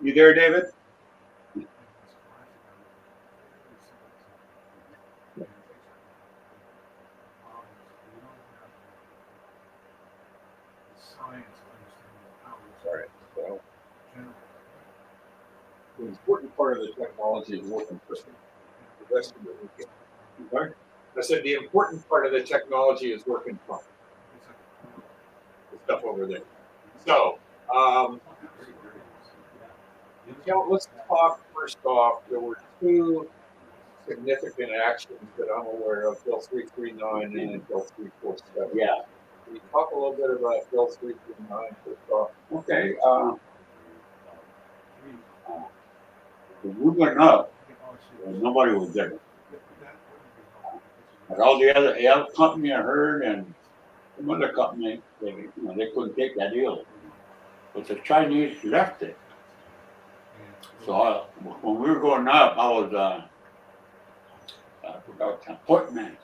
You there, David? Sorry. So, the important part of the technology is working perfectly. The rest of it we can. Okay? I said the important part of the technology is working fine. The stuff over there. So, let's talk first off. There were two significant actions that I'm aware of: Bill 339 and Bill 347. Yeah. Can you talk a little bit about Bill 339 first off? Okay. We went up, and nobody was there. But all the other company I heard and some other company, they couldn't take that deal. But the Chinese left it. So when we were going up, I was footman.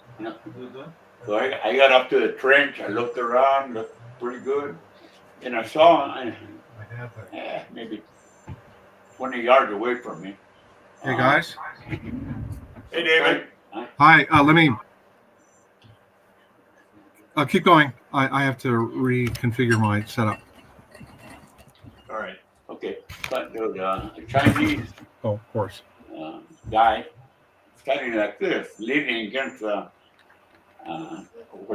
So I got up to the trench. I looked around, looked pretty good, and I saw maybe 20 yards away from me. Hey guys. Hey David. Hi. Let me. Keep going. I have to reconfigure my setup. All right. Okay. But the Chinese of course. Guy standing like this, leaning against where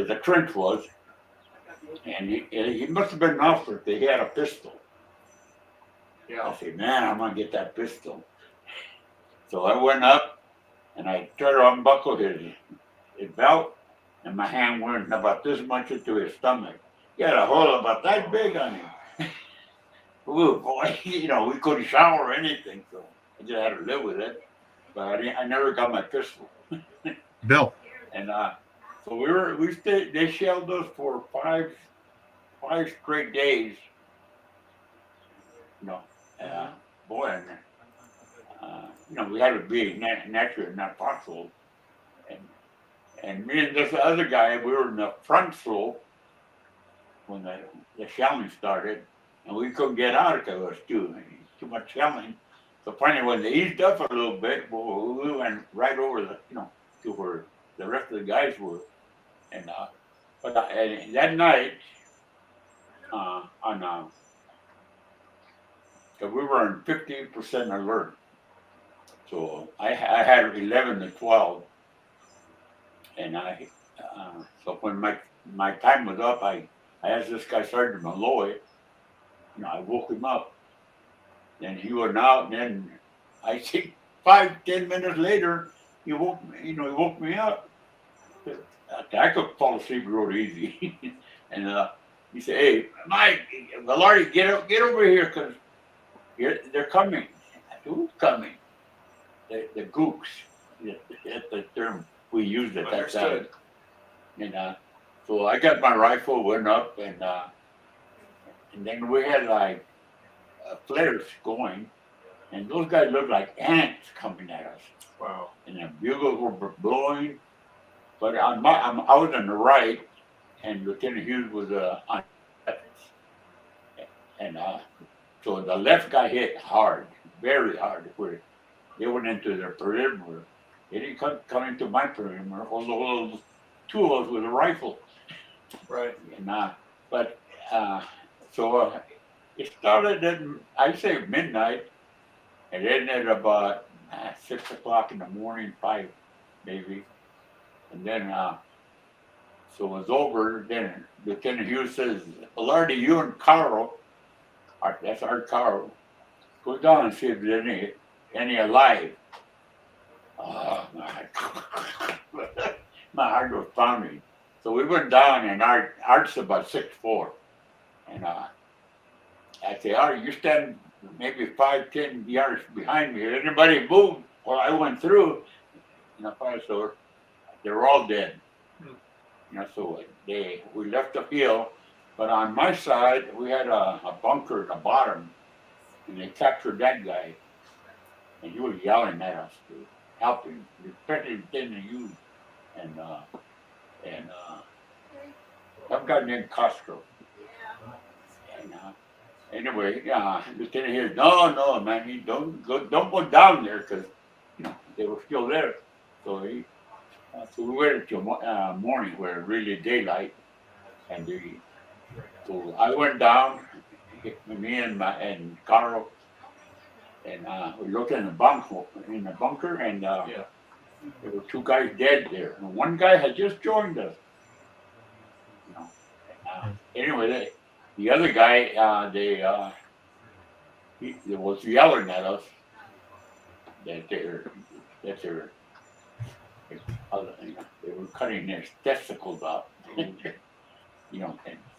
the trench was, and he must have been an officer. He had a pistol. Yeah. I said, man, I'm gonna get that pistol. So I went up and I tried to unbuckle his belt, and my hand went about this much into his stomach. He had a hole about that big on him. Ooh, boy, we couldn't shower or anything, so I just had to live with it. But I never got my pistol. Bill. And so we stayed. They shelled us for five straight days. Boy, and we had to be naturally not possible. And me and this other guy, we were in the front row when the shelling started, and we couldn't get out because there was too much shelling. So finally, when they eased up a little bit, we went right over to where the rest of the guys were. And and that night, we were on 15% alert. So I had 11 to 12, and so when my time was up, I asked this guy Sergeant Malloy. I woke him up, and he went out. And then I think 5-10 minutes later, he woke me up. I could fall asleep real easy, and he said, "Hey, Mike, Velarde, get over here, because they're coming." I said, "Who's coming?" The gooks. That's the term we used at that time. And so I got my rifle, went up, and then we had like flares going, and those guys looked like ants coming at us. Wow. And the bugles were blowing, but I was on the right, and Lieutenant Hughes was on the left. And so the left guy hit hard, very hard. Where they went into their perimeter. They didn't come into my perimeter, although two of us with a rifle. Right. And but so it started at, I'd say, midnight, and ended about 6 o'clock in the morning, 5 maybe. And then so it was over. Then Lieutenant Hughes says, "Velarde, you and Carl, that's our Carl, go down and see if there's any alive." My heart was pounding. So we went down, and Art's about 6'4", and I say, "Art, you stand maybe 5-10 yards behind me. If anybody moved, well, I went through, so they were all dead. So we left the field, but on my side we had a bunker at the bottom, and they captured that guy, and he was yelling at us to help him, especially Lieutenant Hughes, and some guy named Castro, anyway, Lieutenant Hughes, no, man, you don't go down there because they were still there. So so we waited till morning where really daylight, and so I went down, me and Carl, and we looked in the bunker, and there were two guys dead there, and one guy had just joined us. Anyway, the other guy, he was yelling at us that they were cutting their testicles out. And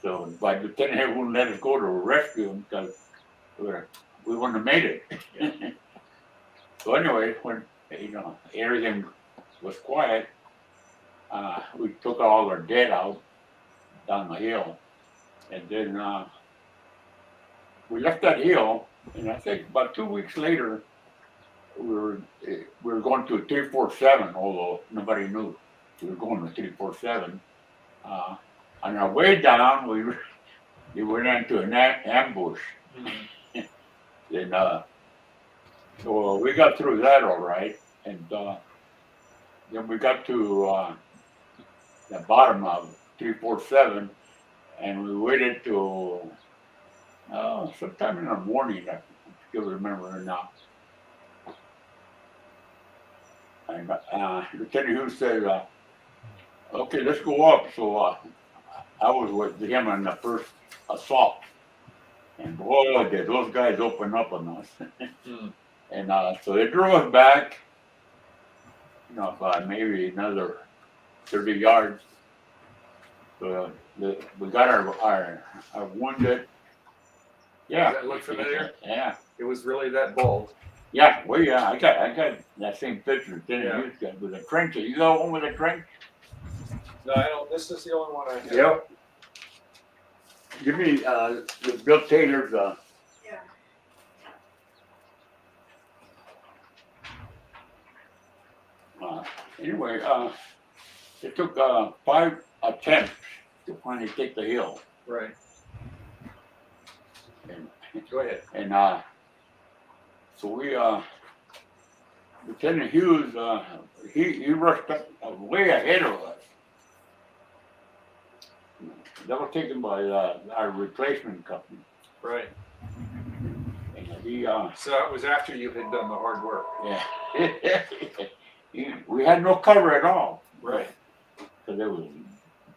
so but Lieutenant Hughes wouldn't let us go to rescue him because we wouldn't have made it. Yeah. So anyway, when everything was quiet, we took all our dead out down the hill, and then we left that hill, and I think about 2 weeks later, we were going to a 347, although nobody knew we were going to 347. On our way down, we went into an ambush. Mm-hmm. And so we got through that all right, and then we got to the bottom of 347, and we waited till sometime in the morning. I still remember now. And Lieutenant Hughes said, "Okay, let's go up." So I was with him on the first assault, and boy, did those guys open up on us. And so they drove us back, about maybe another 30 yards. So we got our wounded. Yeah. Does that look familiar? Yeah. It was really that bold. Yeah. Well, yeah. I got that same picture. Then with a trench. You got one with a trench? No, I don't. This is the only one I have. Yep. Give me Bill Taylor's. Yeah. Anyway, it took 5 attempts to finally take the hill. Right. And, Go ahead. And so we, Lieutenant Hughes, he rushed up way ahead of us. That was taken by our replacement company. Right. And he, So it was after you had done the hard work. yeah. We had no cover at all. Right. Because it was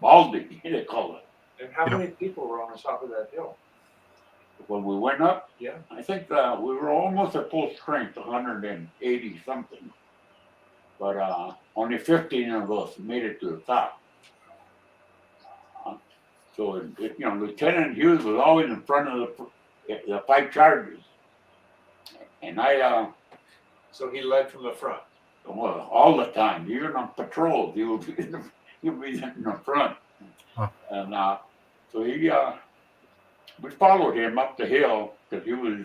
baldy, they call it. And how many people were on the top of that hill? When we went up, Yeah. I think we were almost at full strength, 180 something. But only 15 of us made it to the top. So, Lieutenant Hughes was always in front of the 5 charges. And I... So he led from the front? Well, all the time, even on patrols, he would be in the front. Huh. And so we followed him up the hill because he was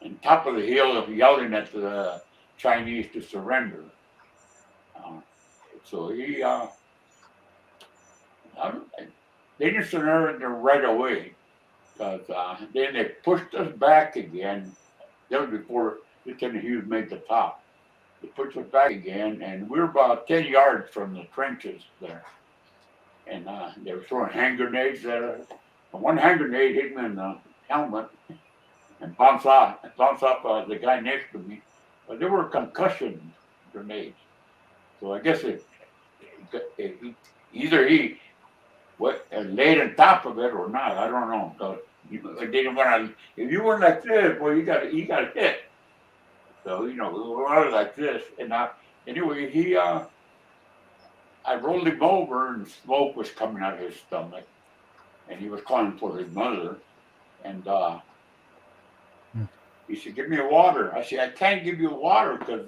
on top of the hill yelling at the Chinese to surrender. So they didn't surrender right away because then they pushed us back again. That was before Lieutenant Hughes made the top. They pushed us back again, and we were about 10 yards from the trenches there. And they were throwing hand grenades at us. And one hand grenade hit me in the helmet and bounced off the guy next to me. But they were concussion grenades. So I guess either he laid on top of it or not. I don't know. So they didn't want to. If you were like this, well, you got hit. So we were like this, and anyway, I rolled him over, and smoke was coming out of his stomach, and he was calling for his mother, and he said, "Give me water." I said, "I can't give you water because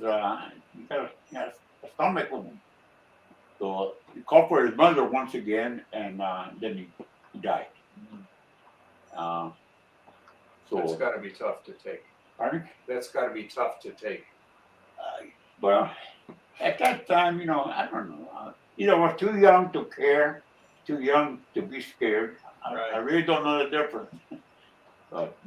you got a stomach wound." So he called for his mother once again, and then he died. So that's got to be tough to take. Pardon? That's got to be tough to take. Well, at that time, I don't know. I was too young to care, too young to be scared. I really don't know the difference. But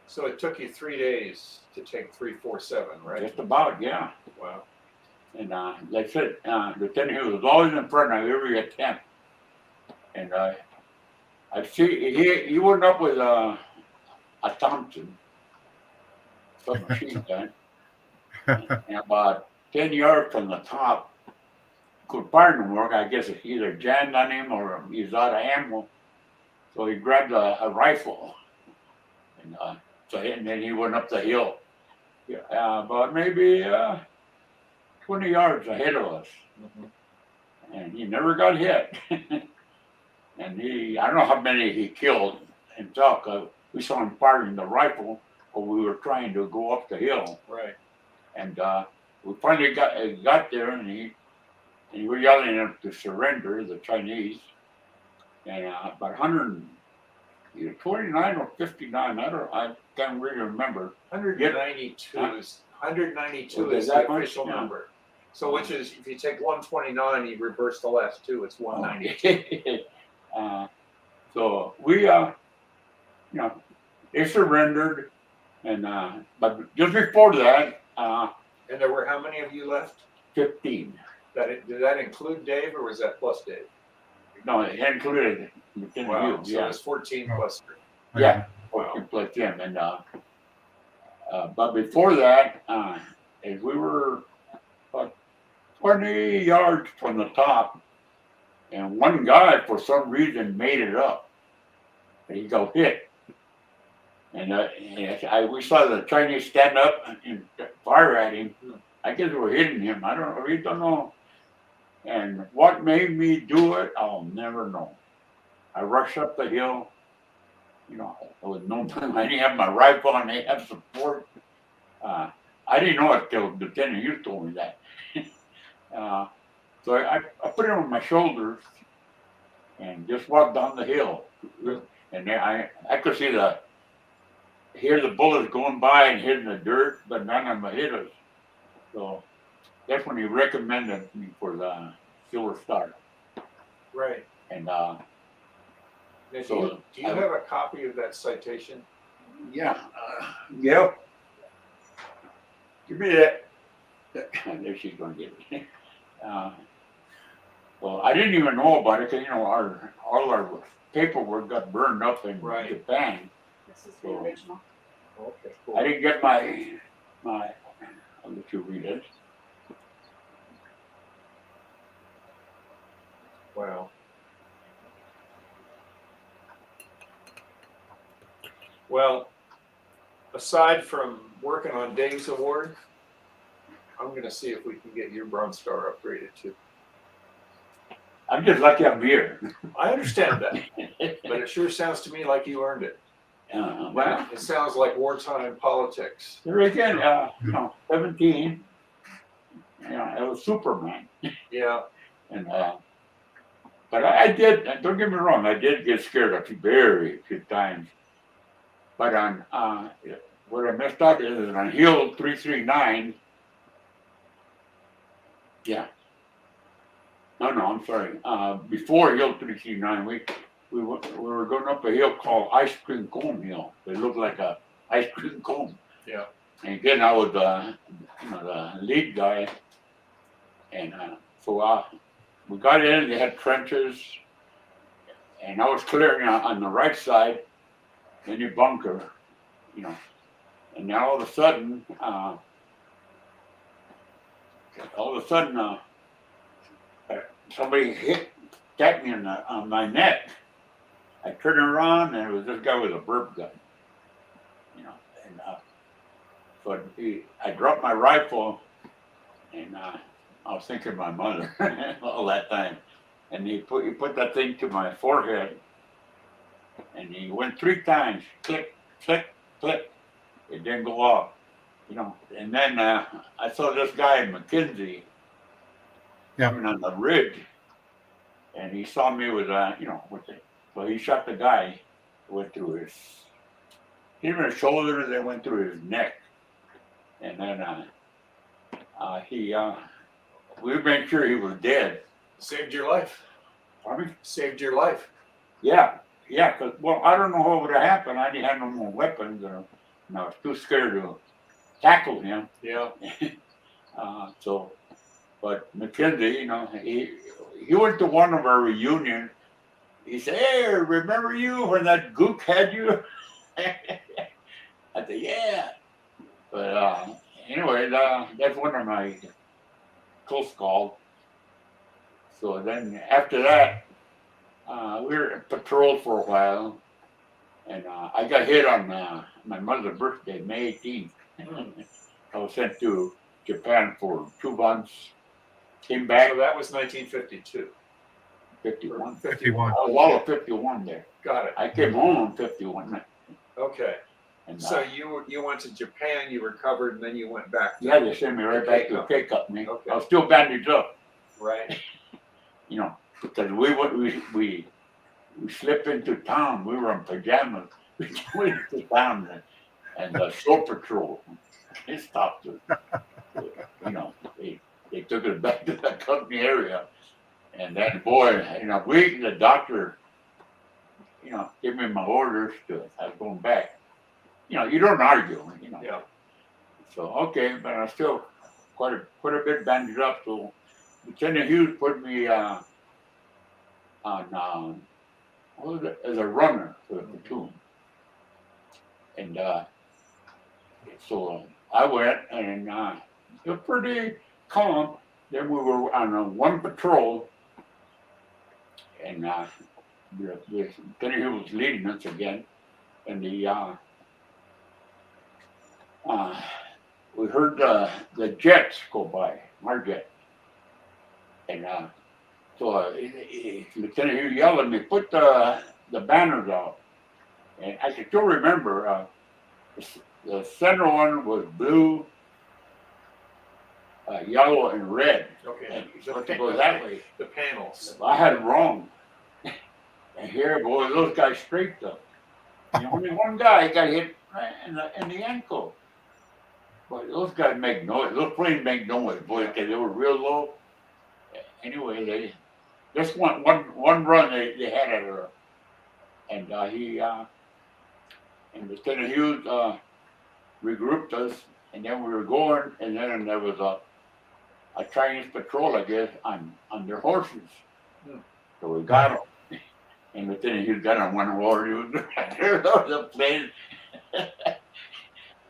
So it took you 3 days to take 347, right? just about, yeah. Wow. And like I said, Lieutenant Hughes was always in front of every attempt. And I see he went up with a Thompson submachine gun, and about 10 yards from the top, could fire no more. I guess it either jammed on him or he's out of ammo. So he grabbed a rifle, and and then he went up the hill. Yeah, about maybe 20 yards ahead of us, and he never got hit. And I don't know how many he killed himself, 'cause we saw him firing the rifle while we were trying to go up the hill. Right. And we finally got there, and we were yelling at him to surrender, the Chinese. And about 129 or 59, I can't really remember. 192 Huh? is 192 Okay, is that the much? official Yeah. number. So which is, if you take 129, you reverse the last two, it's 192. So we, they surrendered, and but just before that, And there were how many of you left? 15. Did that include Dave, or was that plus Dave? No, it included Lieutenant Wow. Hughes, So yeah. it was 14 plus 3. Yeah, Wow. like him. And but before that, as we were about 20 yards from the top, and one guy for some reason made it up. And he got hit, and we saw the Chinese stand up and fire at him. I guess we were hitting him. I don't know. We don't know. And what made me do it, I'll never know. I rushed up the hill. With no time. I didn't have my rifle, and they have support. I didn't know it till Lieutenant Hughes told me that. So I put it on my shoulders and just walked down the hill. And then I could hear the bullets going by and hitting the dirt, but none of them hit us. So that's when he recommended me for the Silver Star. Right. And Now, do you have a copy of that citation? yeah, give me that. There she's going to get it. Well, I didn't even know about it because all our paperwork got burned up in Right. Japan. This is the original. Okay, cool. I didn't get my. I'll let you read it. Wow. Well, aside from working on Dave's award, I'm going to see if we can get your Bronze Star upgraded too. I'm just lucky I'm here. I understand that, but it sure sounds to me like you earned it. Well, It sounds like wartime politics. there again, 17. It was Superman. Yeah. And but I did. Don't get me wrong. I did get scared a very few times. But on what I messed up is on Hill 339. Yeah. No, I'm sorry. Before Hill 339, we were going up a hill called Ice Cream Cone Hill. It looked like a ice cream cone. Yeah. And again, I was the lead guy, and so we got in. They had trenches, and I was clearing on the right side, any bunker, and now all of a sudden, somebody tapped me on my neck. I turned around, and it was this guy with a burp gun, and but I dropped my rifle, and I was thinking of my mother all that time, and he put that thing to my forehead, and he went 3 times, click, click, click. It didn't go off, And then I saw this guy McKenzie coming on the ridge, and he saw me with so he shot the guy, went through his shoulder, then went through his neck, and then we made sure he was dead. Saved your life. Pardon me? Saved your life. Yeah, Yeah, cause well, I don't know what would have happened. I didn't have no more weapons, and I was too scared to tackle him. Yeah. So, but McKenzie, he went to one of our reunions. He said, "Hey, remember you when that gook had you?" I said, "Yeah." But anyway, that's one of my close calls. So then after that, we were in patrol for a while, and I got hit on my mother's birthday, May 18th. I was sent to Japan for 2 months. Came back. So that was 1952. 51. 51. I was all of 51 there. Got it. I came home in 51. Okay. And, So you went to Japan, you recovered, and then you went back. yeah, they sent me right back to K Company. Okay. I was still bandaged up, Right. because we slipped into town. We were in pajamas. We went into town and the shore patrol, they stopped us. They took us back to the company area. And that boy, the doctor, gave me my orders I was going back. You don't argue, Yeah. So, okay, but I still quite a bit bandaged up. So Lieutenant Hughes put me on, what was it, as a runner for the platoon. And so I went, and it was pretty calm. Then we were on one patrol, and the Lieutenant Hughes was leading us again. And we heard the jets go by, our jet. And so Lieutenant Hughes yelled at me, "Put the banners out." And I can still remember the center one was blue, yellow, and red. Okay. And you're supposed to go that way. The panels. I had it wrong. And here, boy, those guys straight up. Only one guy got hit right in the ankle. But those guys make noise. Those planes make noise, boy, because they were real low. Anyway, they just one run they had at her, and he and Lieutenant Hughes regrouped us, and then we were going, and then there was a Chinese patrol, I guess, on their horses. So we got them, and Lieutenant Hughes got on one horse. He was the plane.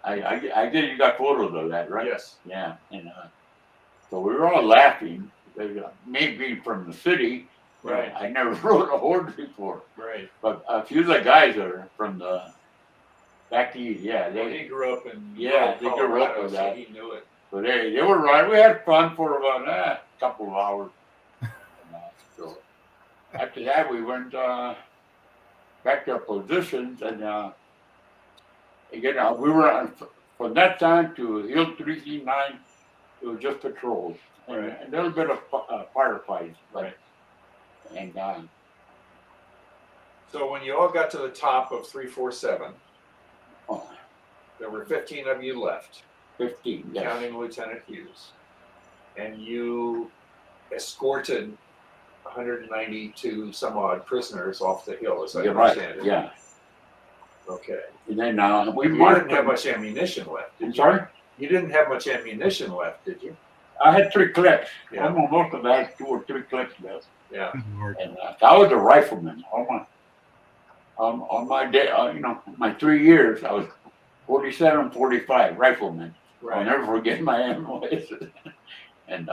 I guess you got photos of that, right? Yes. Yeah, and so we were all laughing. Me being from the city, Right. I never rode a horse before. Right. But a few of the guys are from the back east. Yeah, He grew up in they grew up Colorado, with so that. he knew it. So they were right. We had fun for about a couple of hours. So after that, we went back to our positions, and again, we were on, from that time to Hill 339. It was just patrols and a little bit of firefights. Right. And So when you all got to the top of 347, oh, there were 15 of you left, 15, yes. counting Lieutenant Hughes, and you escorted 192 some odd prisoners off the hill, as I understand it. Yeah. Okay. And then we You marched. didn't have much ammunition left. I'm sorry? You didn't have much ammunition left, did you? I had 3 clips. Yeah. Almost most of that had 2 or 3 clips left. Yeah. And I was a rifleman. On my day, my 3 years, I was 47, 45 rifleman. I'll Right. never forget my ammo. And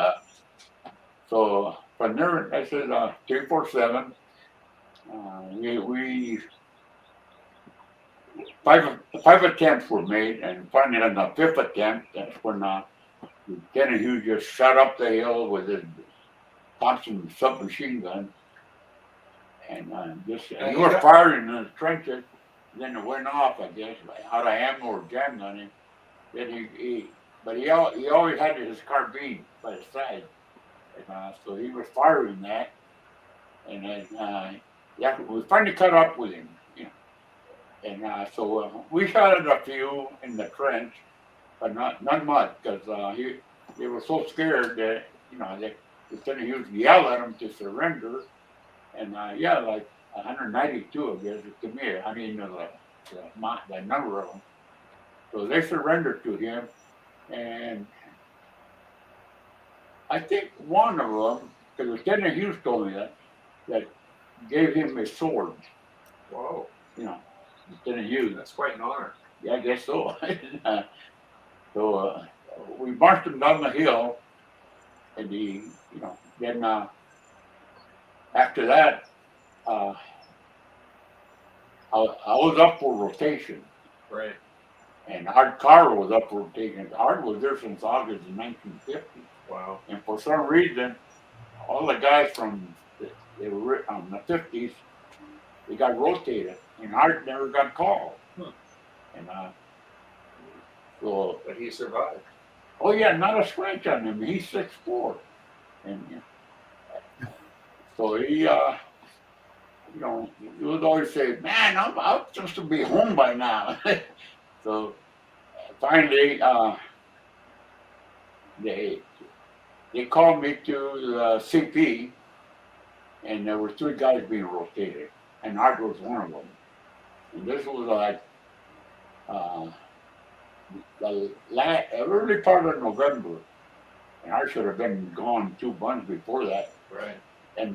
so from there, I said 347. We five attempts were made, and finally on the 5th attempt, that's when Lieutenant Hughes just shot up the hill with his Thompson submachine gun, and he was firing in the trenches. Then it went off, I guess, out of ammo or jammed on him. Then he always had his carbine by his side, and so he was firing that, and then we finally caught up with him, and so we shot at a few in the trench, but not much, because they were so scared that Lieutenant Hughes yelled at them to surrender, and like 192, I guess, to me. I mean, the number of them. So they surrendered to him, and I think one of them, because Lieutenant Hughes told me that gave him a sword. Whoa, You know, Lieutenant Hughes. that's quite an honor. Yeah, I guess so. So we marched him down the hill, and then after that, uh, I was up for rotation, Right. and Art Carr was up for rotation. Art was there since August of 1950, Wow. and for some reason, all the guys from they were the 50s, they got rotated, and Art never got called. And so, But he survived. oh yeah, not a scratch on him. He's 6'4", and so he he would always say, "Man, I'm supposed to be home by now." So finally, they called me to the CP, and there were 3 guys being rotated, and Art was one of them. And this was like the early part of November, and I should have been gone 2 months before that. Right. And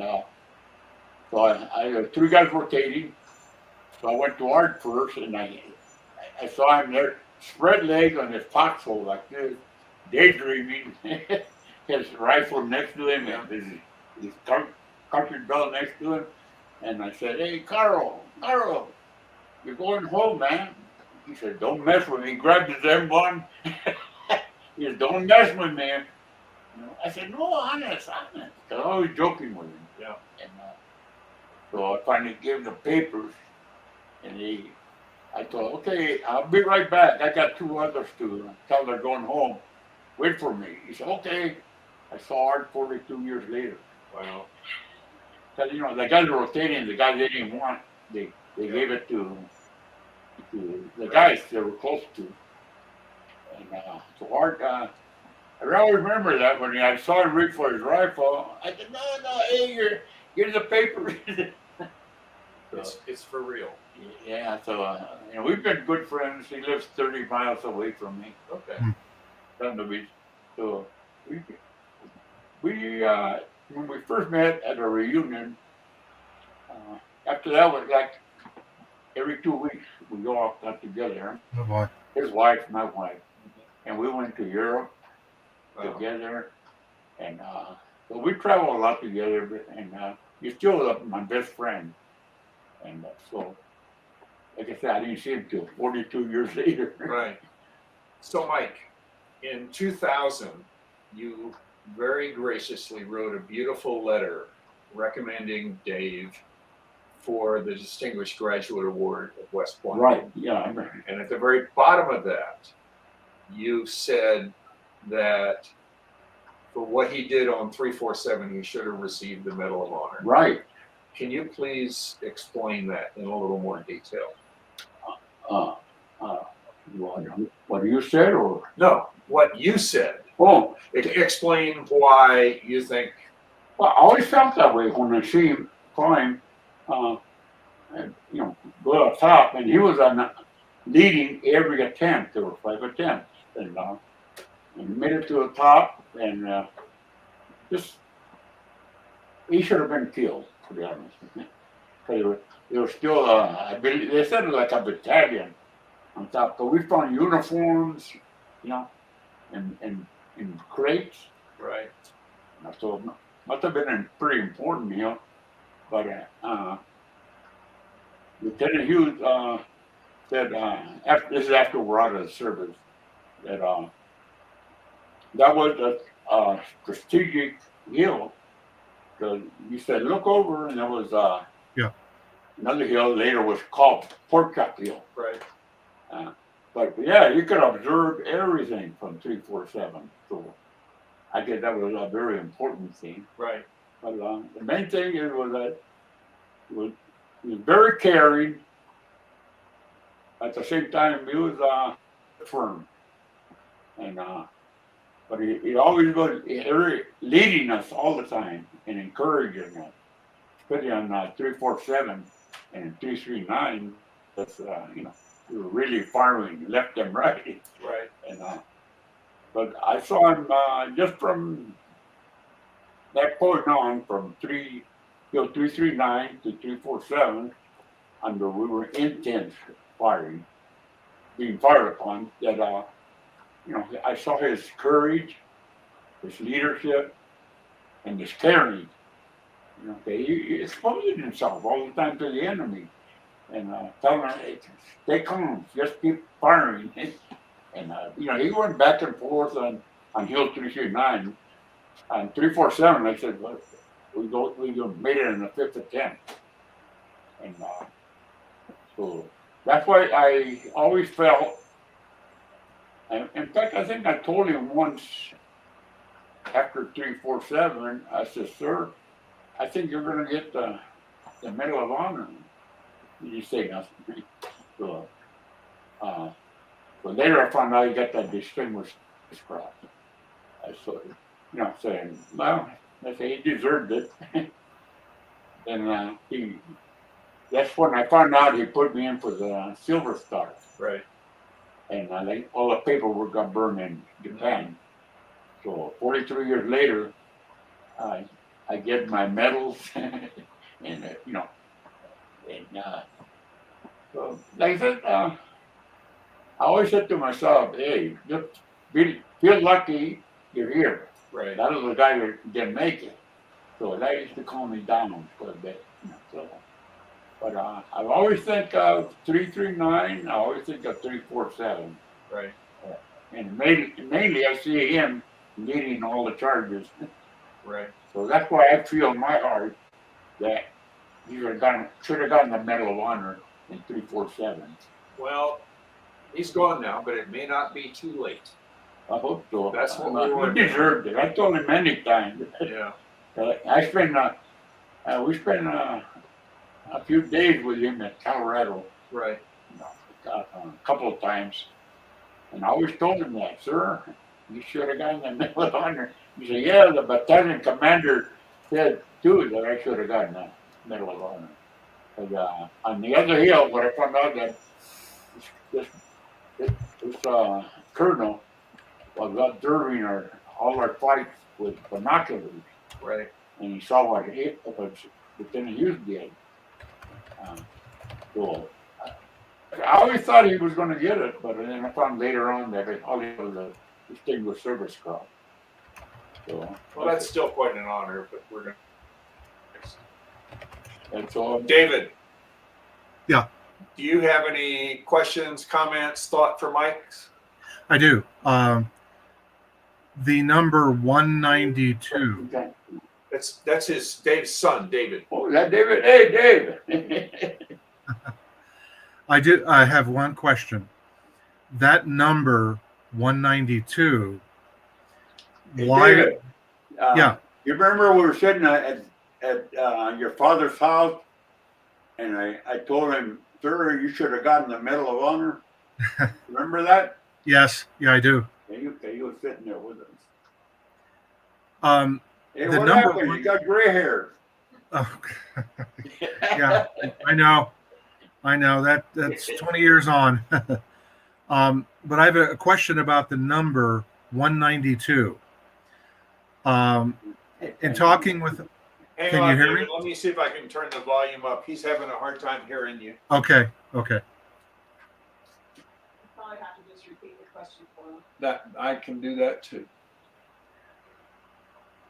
so I had 3 guys rotating. So I went to Art first, and I saw him there, spread legs on his foxhole like this, daydreaming, his rifle next to him, and his cartridge belt next to him. And I said, "Hey, Carl, you're going home, man." He said, "Don't mess with me." He grabbed his M1. He said, "Don't mess with me." I said, "No, honest. Cause I was joking with him. Yeah. And so I finally gave him the papers, and I thought, "Okay, I'll be right back. I got 2 others to tell they're going home. Wait for me." He said, "Okay." I saw Art 42 years later. Wow. Because the guys were rotating, the guys they didn't want, they gave it to the guys they were close to. And so Art, I always remember that when I saw him reach for his rifle, I said, "No, hey, here's the paper." It's for real. Yeah, so we've been good friends. He lives 30 miles away from me, Okay. down the beach. So we when we first met at a reunion, after that was like every 2 weeks we all got together. Oh boy. His wife, my wife, and we went to Europe Wow. together, and so we travel a lot together. And he's still my best friend. And so, like I said, I didn't see him till 42 years later. Right. So, Mike, in 2000, you very graciously wrote a beautiful letter recommending Dave for the Distinguished Graduate Award at West Point. Right, yeah. And at the very bottom of that, you said that for what he did on 347, he should have received the Medal of Honor. Right. Can you please explain that in a little more detail? What you said, or No, what you said. oh, Explain why you think. well, I always felt that way when I see him climb, and, go up top, and he was leading every attempt. There were 5 attempts, and he made it to the top, and just he should have been killed, to be honest with you. Because there was still, I believe they said like a battalion on top, but we found uniforms, in crates. Right. So must have been pretty important, But Lieutenant Hughes said, this is after we're out of the service, that that was a strategic hill. Because he said, "Look over," and there was another hill later was called Pork Chop Hill. Right. But yeah, you could observe everything from 347. So I guess that was a very important thing. Right. But the main thing was that he was very caring. At the same time, he was firm, and but he always was leading us all the time and encouraging us. especially on 347 and 339, that's we were really firing left and right. Right. And but I saw him just from that point on, from 339 to 347, under we were intense firing, being fired upon. That I saw his courage, his leadership, and his caring. He exposed himself all the time to the enemy, and telling him, hey, stay calm, just keep firing. And he went back and forth on Hill 339 and 347. I said, well, we made it in the fifth attempt, and so that's why I always felt. And in fact, I think I told him once after 347, I said, sir, I think you're going to get the Medal of Honor. He didn't say nothing. So, but later I found out he got that Distinguished Cross. I sort of, saying, well, I say he deserved it. And that's when I found out he put me in for the Silver Star. Right. And I think all the paperwork got burned in Japan. So 43 years later, I get my medals, and so like I said, I always said to myself, hey, just feel lucky you're here. Right. That was the guy that didn't make it. So that used to calm me down for a bit. But I always think of 339, I always think of 347. Right. And mainly I see him leading all the charges. Right. So that's why I feel in my heart that he should have gotten the Medal of Honor in 347. Well, he's gone now, but it may not be too late. I hope so. That's what we want. He deserved it. I told him many times. Yeah. We spent a few days with him at Colorado. Right. A couple of times. And I always told him that, sir, you should have gotten the Medal of Honor. He said, yeah, the battalion commander said too that I should have gotten the Medal of Honor. But on the other hill, when I found out that this colonel was observing all our fights with binoculars. Right. And he saw what Lieutenant Hughes did. So I always thought he was going to get it, but then I found later on that all he was a Distinguished Service Cross. So, well, that's still quite an honor, but we're going to. That's all. David. Yeah. Do you have any questions, comments, thought for Mike? I do. The number 192. That's Dave's son, David. Oh, is that David? Hey, Dave. I have one question. That number 192. Hey, Why? David, Yeah. You remember we were sitting at your father's house, and I told him, sir, you should have gotten the Medal of Honor. Remember that? Yes. Yeah, I do. You were sitting there with us. Hey, The what number happened? one- You got gray hair. Oh, yeah. I know. That's 20 years on. But I have a question about the number 192. In talking with, Hang Can on, you hear David. me? Let me see if I can turn the volume up. He's having a hard time hearing you. okay. Probably have to just repeat the question for him. That I can do that too.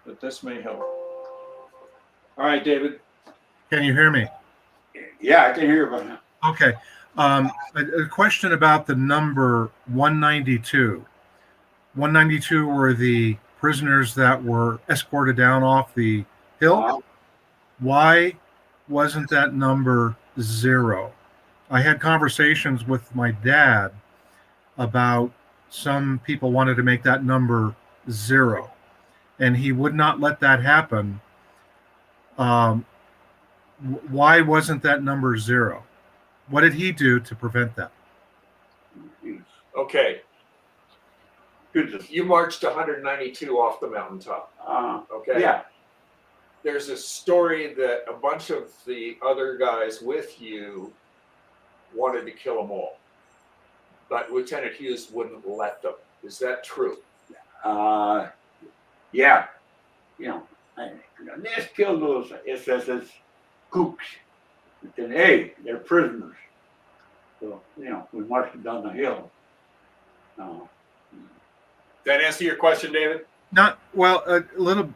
But this may help. All right, David. Can you hear me? Yeah, I can hear you. But Okay. A question about the number 192. 192 were the prisoners that were escorted down off the hill. Why wasn't that number 0? I had conversations with my dad about some people wanted to make that number 0, and he would not let that happen. Why wasn't that number 0? What did he do to prevent that? Okay. Good. You marched 192 off the mountaintop. Okay. Yeah. there's a story that a bunch of the other guys with you wanted to kill them all, but Lieutenant Hughes wouldn't let them. Is that true? Yeah, you know, let's kill those SS's kooks. And then, hey, they're prisoners. So, you know, we marched them down the hill. Does that answer your question, David? Not well. A little.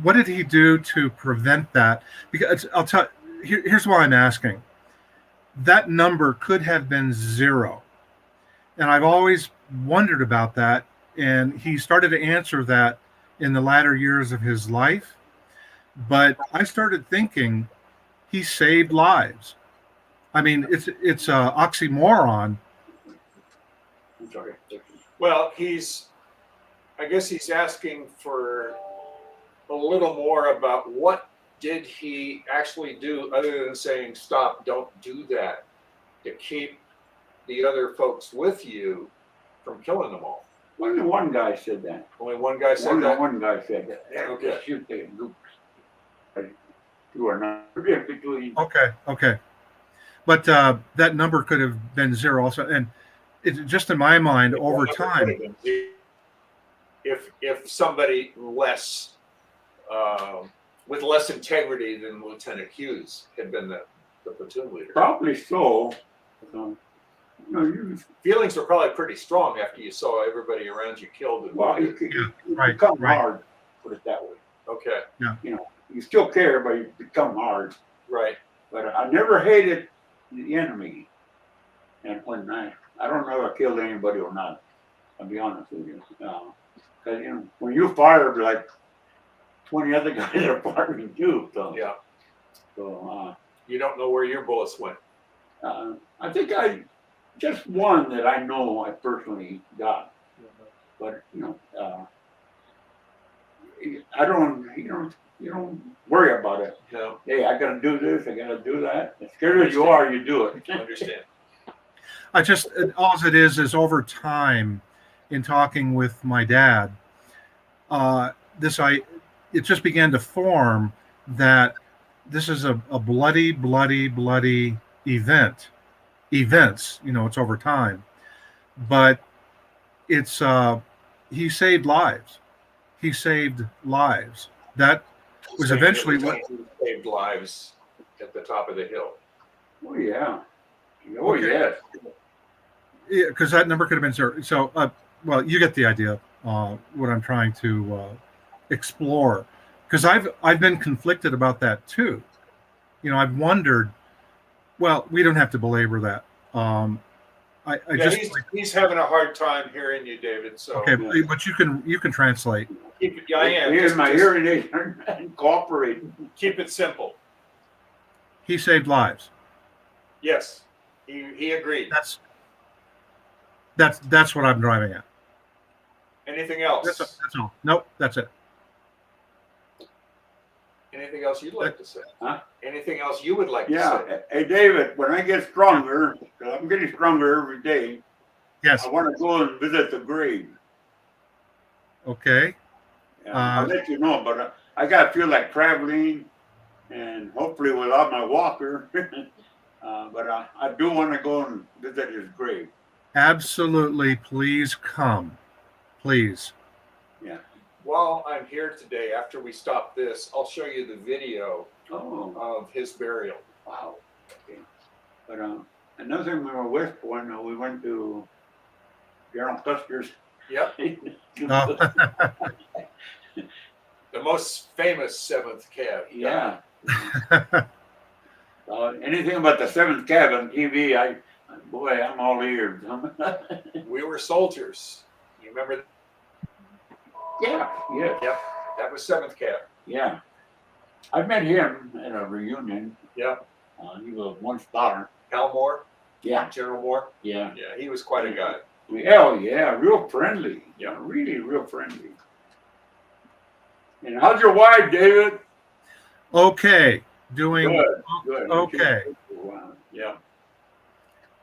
What did he do to prevent that? Because I'll tell. Here's why I'm asking. That number could have been 0, and I've always wondered about that. And he started to answer that in the latter years of his life. But I started thinking he saved lives. I mean, it's a oxymoron. I'm sorry. Well, I guess he's asking for a little more about what did he actually do other than saying, stop, don't do that, to keep the other folks with you from killing them all. Only one guy said that. Only one guy said that? One guy said that. Okay. Just shoot the kooks. You are not between. Okay. But that number could have been 0 also. And it's just in my mind, over time. If somebody less, with less integrity than Lieutenant Hughes had been the platoon leader. Probably so. You Feelings were probably pretty strong after you saw everybody around you killed. And well, you become hard, put it that way. Okay. You know, you still care, but you become hard. Right. But I never hated the enemy. And when I don't know if I killed anybody or not, I'll be honest with you. Because, you know, when you fire, like 20 other guys are firing too. So, Yeah. So, you don't know where your bullets went. I think just one that I know I personally got. But, you know, I don't, you don't worry about it. No. Hey, I gotta do this, I gotta do that. As scared as you are, you do it. I understand. All it is over time, in talking with my dad, it just began to form that this is a bloody events. You know, it's over time, but it's he saved lives. He saved lives. That was eventually what saved lives at the top of the hill. Oh yeah. Oh yes. Yeah, because that number could have been 0. So, well, you get the idea. What I'm trying to explore, because I've been conflicted about that too. You know, I've wondered. Well, we don't have to belabor that. He's having a hard time hearing you, David. So okay, but you can translate. I am. Here's my hearing aid and cooperate. Keep it simple. He saved lives. Yes, he agreed. That's what I'm driving at. Anything else? That's all. Nope, that's it. Anything else you'd like to say? Huh? Anything else you would like to say? Hey David, when I get stronger, 'cause I'm getting stronger every day. Yes. I want to go and visit the grave. Okay. I'll let you know, but I gotta feel like traveling, and hopefully without my walker. But I do want to go and visit his grave. Absolutely. Please come. Please. Yeah. While I'm here today, after we stop this, I'll show you the video Oh, of his burial. wow. Okay. But another thing, we were with when we went to General Custer's. Yep, Oh. the most famous 7th Cav. Yeah. Anything about the 7th Cav on TV, I'm all ears. We were soldiers. You remember? Yeah. Yep, that was 7th Cav. Yeah. I met him at a reunion. Yep. He was one spotter. Hal Moore, Yeah. General Moore. Yeah. Yeah, he was quite a guy. Hell yeah, real friendly. Yeah. Really real friendly. And how's your wife, David? Okay. Doing Good. okay. Wow. Yeah.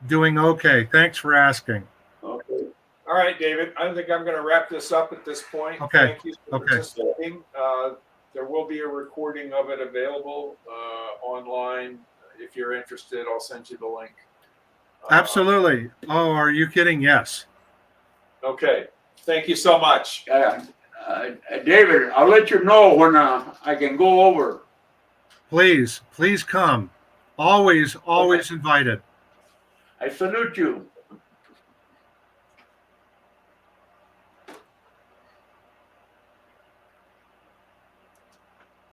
Doing okay. Thanks for asking. Okay. All right, David. I think I'm going to wrap this up at this point. Okay. Thank you for Okay. participating. there will be a recording of it available online. If you're interested, I'll send you the link. Absolutely. Oh, are you kidding? Yes. Okay. Thank you so much. David, I'll let you know when I can go over. Please come. Always invited. I salute you.